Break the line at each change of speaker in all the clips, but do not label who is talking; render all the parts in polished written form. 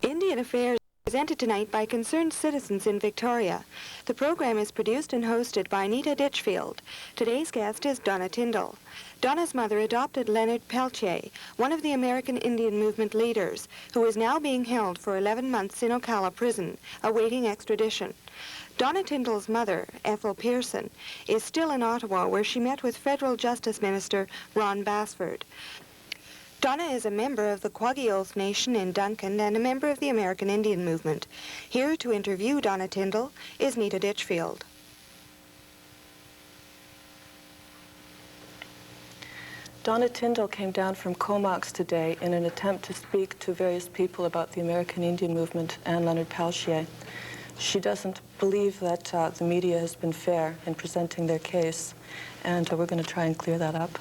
Indian Affairs is presented tonight by concerned citizens in Victoria. The program is produced and hosted by Anita Ditchfield. Today's guest is Donna Tyndall. Donna's mother adopted Leonard Peltier, one of the American Indian movement leaders, who is now being held for 11 months in Oakalla Prison, awaiting extradition. Donna Tyndall's mother, Ethel Pearson, is still in Ottawa, where she met with Federal Justice Minister Ron Basford. Donna is a member of the Kwagiulth Nation in Duncan and a member of the American Indian Movement. Here to interview Donna Tyndall is Nita Ditchfield.
Donna Tyndall came down from Comox today in an attempt to speak to various people about the American Indian Movement and Leonard Peltier. She doesn't believe that the media has been fair in presenting their case, and we're going to try and clear that up.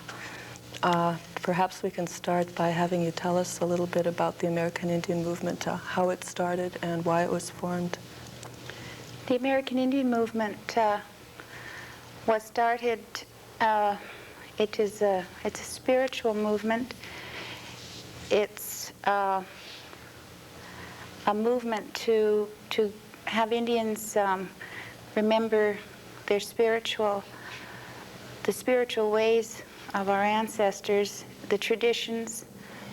Perhaps we can start by having you tell us a little bit about the American Indian Movement, how it started and why it was formed.
The American Indian Movement was started, it's a spiritual movement. It's a movement to have Indians remember the spiritual ways of our ancestors, the traditions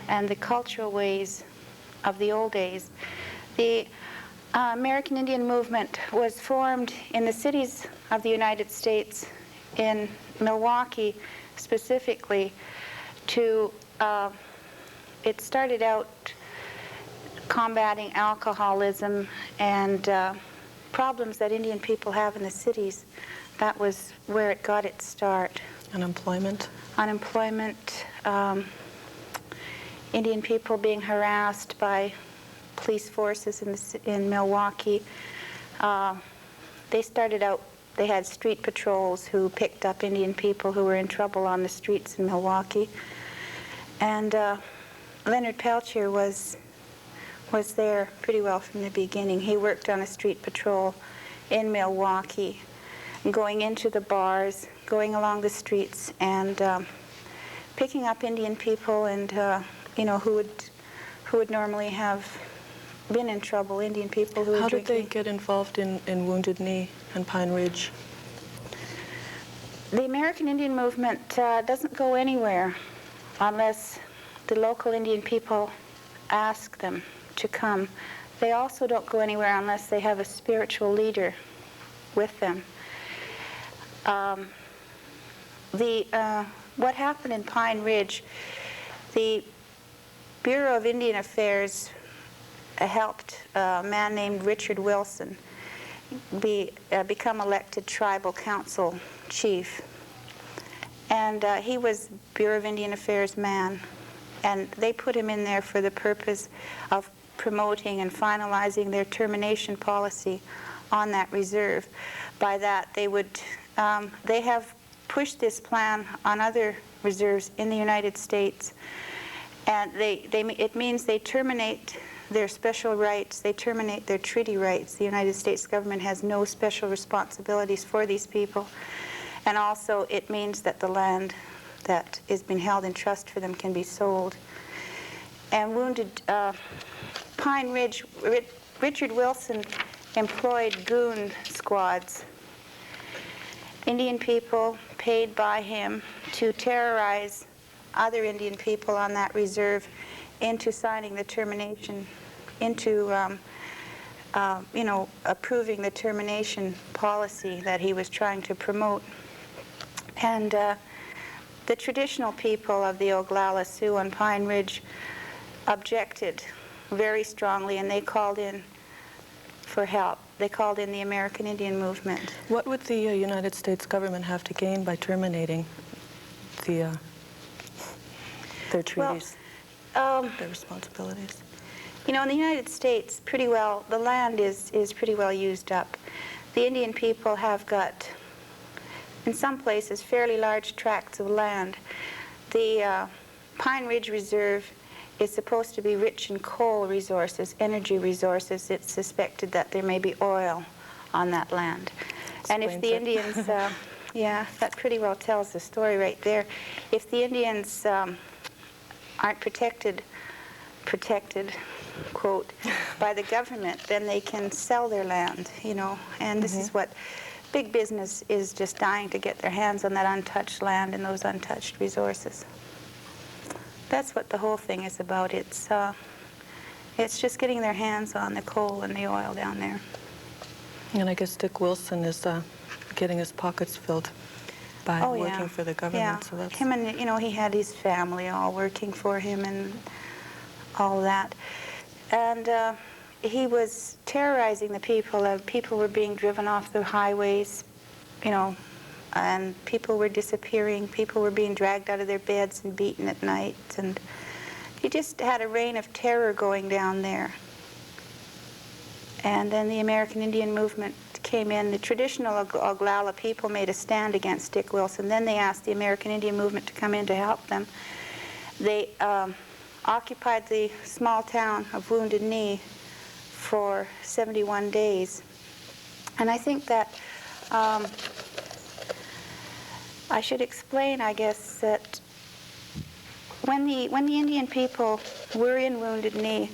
and the cultural ways of the old days. The American Indian Movement was formed in the cities of the United States, in Milwaukee specifically, it started out combating alcoholism and problems that Indian people have in the cities. That was where it got its start.
Unemployment?
Unemployment, Indian people being harassed by police forces in Milwaukee. They started out, they had street patrols who picked up Indian people who were in trouble on the streets in Milwaukee. And Leonard Peltier was there pretty well from the beginning. He worked on a street patrol in Milwaukee, going into the bars, going along the streets, and picking up Indian people and who would normally have been in trouble, Indian people who were drinking.
How did they get involved in Wounded Knee and Pine Ridge?
The American Indian Movement doesn't go anywhere unless the local Indian people ask them to come. They also don't go anywhere unless they have a spiritual leader with them. What happened in Pine Ridge, the Bureau of Indian Affairs helped a man named Richard Wilson become elected tribal council chief. And he was Bureau of Indian Affairs man. And they put him in there for the purpose of promoting and finalizing their termination policy on that reserve. By that, they have pushed this plan on other reserves in the United States, and it means they terminate their special rights, they terminate their treaty rights. The United States government has no special responsibilities for these people, and also it means that the land that is being held in trust for them can be sold. And Pine Ridge, Richard Wilson employed goon squads, Indian people paid by him to terrorize other Indian people on that reserve into signing the termination, into approving the termination policy that he was trying to promote. And the traditional people of the Oglala Sioux on Pine Ridge objected very strongly, and they called in for help. They called in the American Indian Movement.
What would the United States government have to gain by terminating their treaties, their responsibilities?
You know, in the United States, the land is pretty well used up. The Indian people have got, in some places, fairly large tracts of land. The Pine Ridge Reserve is supposed to be rich in coal resources, energy resources. It's suspected that there may be oil on that land. And if the Indians, yeah, that pretty well tells the story right there. If the Indians aren't protected, quote, by the government, then they can sell their land, you know. And this is what big business is, just dying to get their hands on that untouched land and those untouched resources. That's what the whole thing is about. It's just getting their hands on the coal and the oil down there.
And I guess Dick Wilson is getting his pockets filled by working for the government.
Yeah,
so that's...
him and, you know, he had his family all working for him and all that. And he was terrorizing the people. People were being driven off the highways, you know, and people were disappearing. People were being dragged out of their beds and beaten at night. And he just had a reign of terror going down there. And then the American Indian movement came in. The traditional Oakalla people made a stand against Dick Wilson. Then they asked the American Indian movement to come in to help them. They occupied the small town of Wounded Knee for 71 days. And I think that I should explain, I guess, that when the Indian people were in Wounded Knee,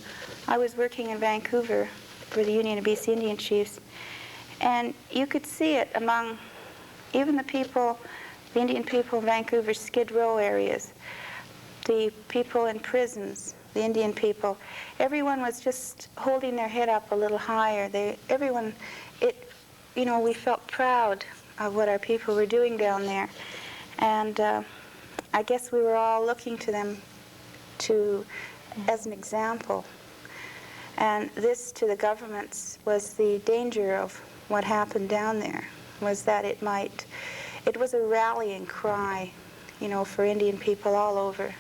I was working in Vancouver for the Union of BC Indian Chiefs, and you could see it among even the people, the Indian people in Vancouver's Skid Row areas, the people in prisons, the Indian people. Everyone was just holding their head up a little higher. You know, we felt proud of what our people were doing down there, and I guess we were all looking to them as an example. And this, to the governments, was the danger of what happened down there, was that it was a rallying cry, you know, for Indian people all over.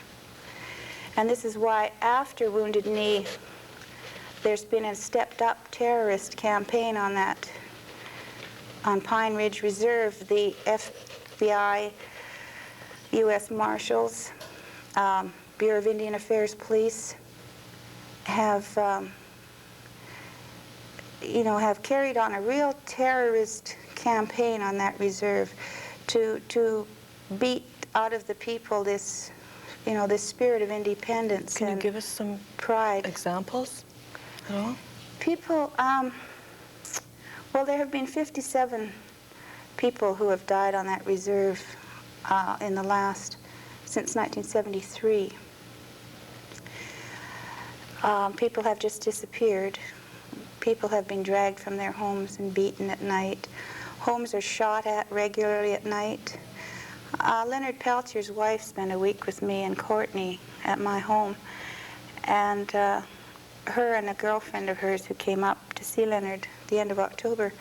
And this is why after Wounded Knee, there's been a stepped-up terrorist campaign on Pine Ridge Reserve. The FBI, U.S. Marshals, Bureau of Indian Affairs Police have carried on a real terrorist campaign on that reserve to beat out of the people this spirit of independence.
Can you give us some
pride
examples at all?
People, well, there have been 57 people who have died on that reserve since 1973. People have just disappeared. People have been dragged from their homes and beaten at night. Homes are shot at regularly at night. Leonard Peltier's wife spent a week with me and Courtney at my home, and her and a girlfriend of hers who came up to see Leonard at the end of October.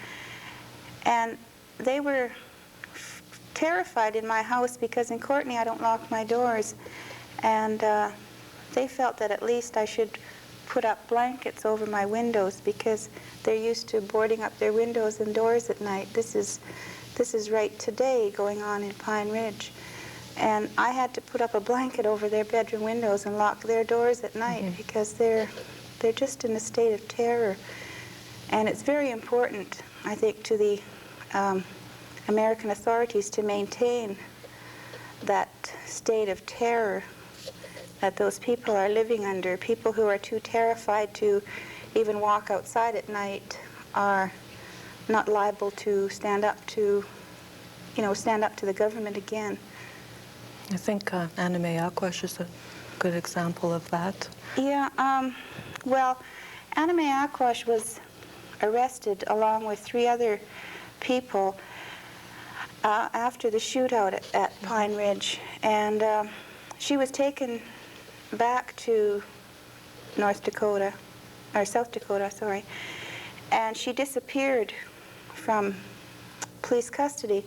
And they were terrified in my house because in Courtney I don't lock my doors, and they felt that at least I should put up blankets over my windows because they're used to boarding up their windows and doors at night. This is right today going on in Pine Ridge. And I had to put up a blanket over their bedroom windows and lock their doors at night because they're just in a state of terror. And it's very important, I think, to the American authorities to maintain that state of terror that those people are living under. People who are too terrified to even walk outside at night are not liable to stand up to the government again.
I think Anime Akwash is a good example of that.
Yeah, well, Anime Akwash was arrested along with 3 other people after the shootout at Pine Ridge, and she was taken back to South Dakota, and she disappeared from police custody.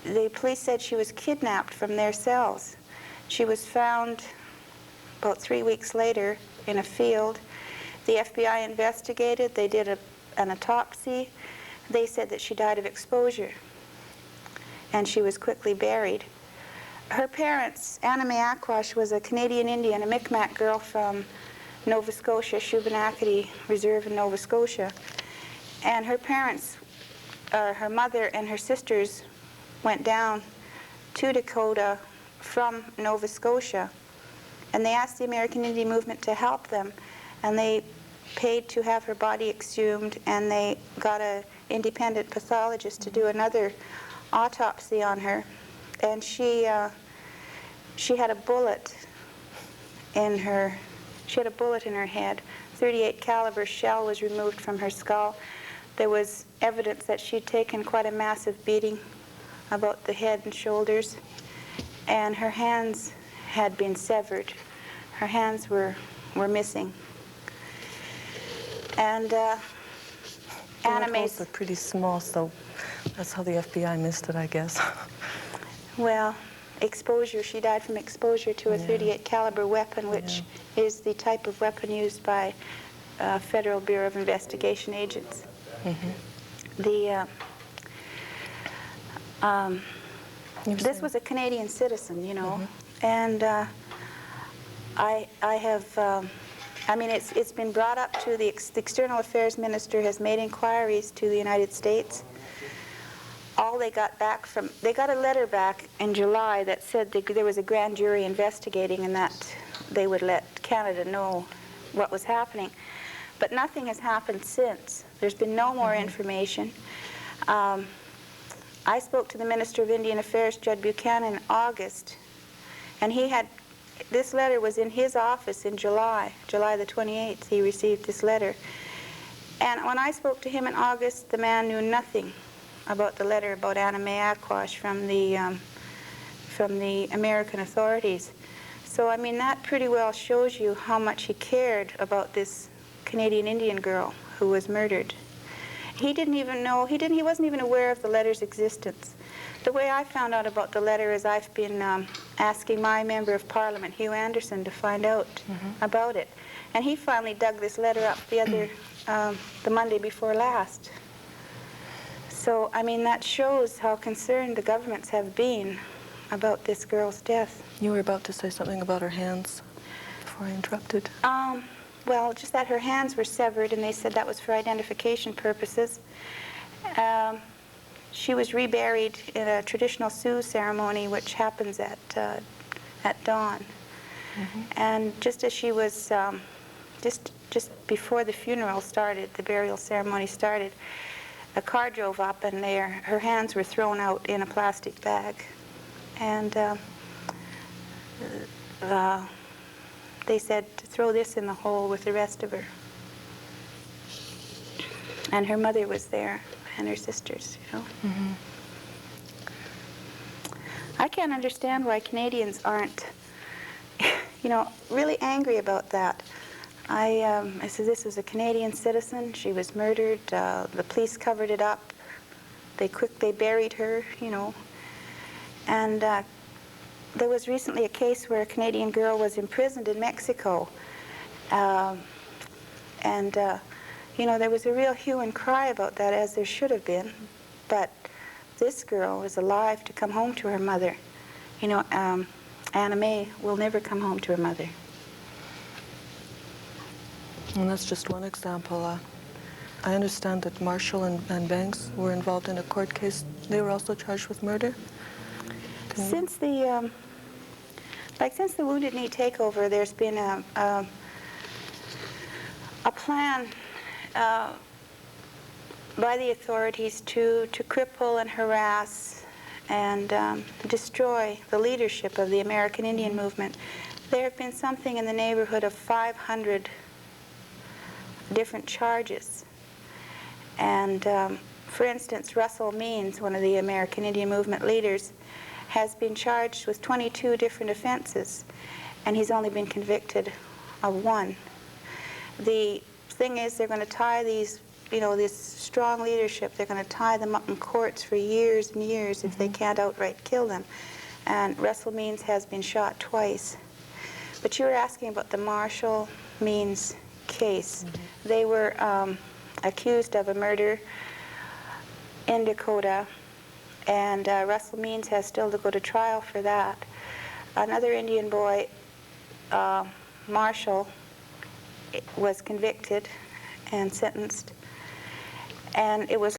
The police said she was kidnapped from their cells. She was found about 3 weeks later in a field. The FBI investigated. They did an autopsy. They said that she died of exposure, and she was quickly buried. Her parents, Anime Akwash, was a Canadian Indian, a Micmac girl from Nova Scotia, Shubenacadie Reserve in Nova Scotia. And her parents, her mother and her sisters, went down to Dakota from Nova Scotia, and they asked the American Indian movement to help them. and they paid to have her body exhumed, and they got an independent pathologist to do another autopsy on her, and she had a bullet in her. She had a bullet in her head. 38 caliber shell was removed from her skull. There was evidence that she'd taken quite a massive beating about the head and shoulders, and her hands had been severed. Her hands were missing. And
Animes are pretty small, so that's how the FBI missed it, I guess.
Well, exposure. She died from exposure to a 38 caliber weapon, which is the type of weapon used by Federal Bureau of Investigation agents. This was a Canadian citizen, you know, and I have. I mean, it's been brought up to the External Affairs Minister has made inquiries to the United States. All they got back they got a letter back in July that said there was a grand jury investigating and that they would let Canada know what was happening. But nothing has happened since. There's been no more information. I spoke to the Minister of Indian Affairs, Judd Buchanan, in August, and this letter was in his office in July the 28th. He received this letter. And when I spoke to him in August, the man knew nothing about the letter about Anna May Aquash from the American authorities. So, I mean, that pretty well shows you how much he cared about this Canadian Indian girl who was murdered. He didn't even know, he wasn't even aware of the letter's existence. The way I found out about the letter is I've been asking my Member of Parliament, Hugh Anderson, to find out about it. And he finally dug this letter up the Monday before last. So, I mean, that shows how concerned the governments have been about this girl's death.
You were about to say something about her hands before I interrupted.
Well, just that her hands were severed, and they said that was for identification purposes. She was reburied in a traditional Sioux ceremony, which happens at dawn. And just as she was, just before the funeral started, the burial ceremony started, a car drove up, and her hands were thrown out in a plastic bag. And they said to throw this in the hole with the rest of her. And her mother was there, and her sisters, you know. I can't understand why Canadians aren't, you know, really angry about that. I said this was a Canadian citizen. She was murdered. The police covered it up. They buried her, you know. And there was recently a case where a Canadian girl was imprisoned in Mexico. You know, there was a real hue and cry about that, as there should have been. But this girl was alive to come home to her mother. You know, Anna May will never come home to her mother.
And that's just one example. I understand that Marshall and Banks were involved in a court case. They were also charged with murder?
Since the Wounded Knee takeover, there's been a plan by the authorities to cripple and harass and destroy the leadership of the American Indian movement. There have been something in the neighborhood of 500 different charges. And for instance, Russell Means, one of the American Indian movement leaders, has been charged with 22 different offenses, and he's only been convicted of one. The thing is, they're going to tie these, you know, this strong leadership, they're going to tie them up in courts for years and years if they can't outright kill them. And Russell Means has been shot twice. But you were asking about the Marshall Means case. They were accused of a murder in Dakota, and Russell Means has still to go to trial for that. Another Indian boy, Marshall, was convicted and sentenced, and it was